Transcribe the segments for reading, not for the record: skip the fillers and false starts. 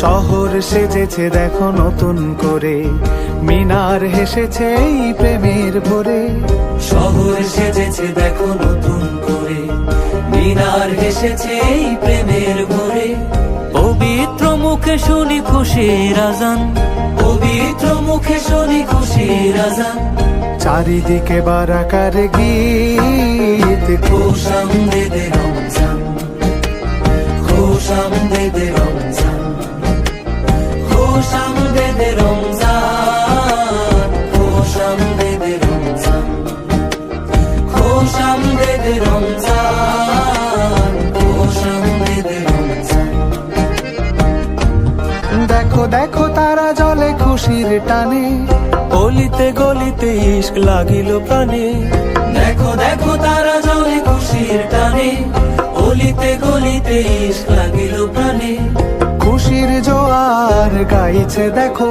শহর সেজেছে দেখো নতুন করে, মিনার হেসেছে এই প্রেমের ভোরে। শহর সেজেছে দেখো নতুন করে, মিনার হেসেছে এই প্রেমের ভোরে। পবিত্র মুখে শুনি খুশির আজান, পবিত্র মুখে শুনি খুশির আজান। চারিদিকে বারাকার গীত, খুশ আমদেদে রমজান, খুশ আমদেদে রমজান, খুশ আমদেদে রমজান, খুশ আমদেদে রমজান, খুশ আমদেদে রমজান, খুশ আমদেদে রমজান। দেখো দেখো তারা জলে খুশির টানে, অলিতে গলিতে ইশক লাগিল প্রাণে। দেখো দেখো তারা জলে খুশির টানে, অলিতে গলিতে ইশক লাগিল প্রাণে। খুশির জোয়ার গাইছে দেখো,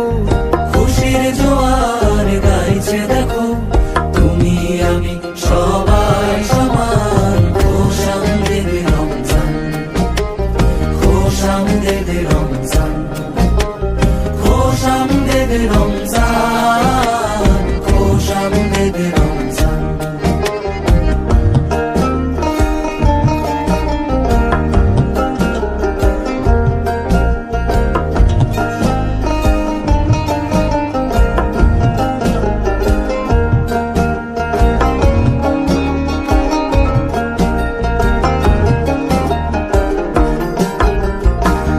খুশির জোয়ার গাইছে দেখো। তুমি আমি সবাই সমান, খুশ আমদেদে রমজান, খুশ আমদেদে রমজান, খুশ আমদেদে রমজান, খুশ আমদেদে রমজান।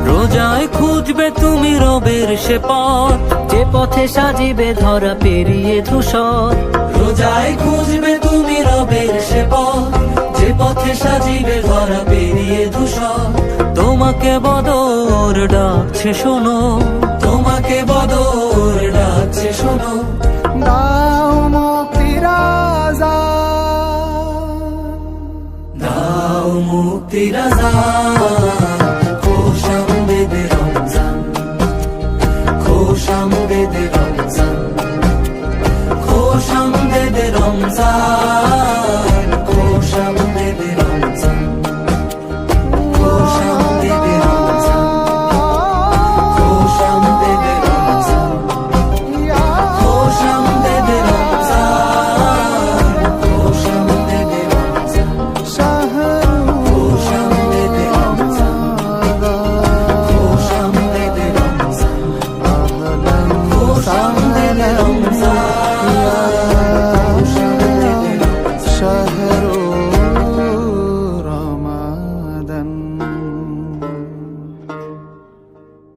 রোজায় খুঁজবে তুমি রবের সে পথ, যে পথে সাজিবে ধরা পেরিয়ে ধূসর। রোজায় খুঁজবে তুমি রবের সে পথ, যে পথে সাজিবে ধরা পেরিয়ে ধূসর। তোমাকে বদর ডাকছে শোনো, তোমাকে বদর ডাকছে শোনো। দাও মুক্তির আজান, দাও মুক্তির আজান,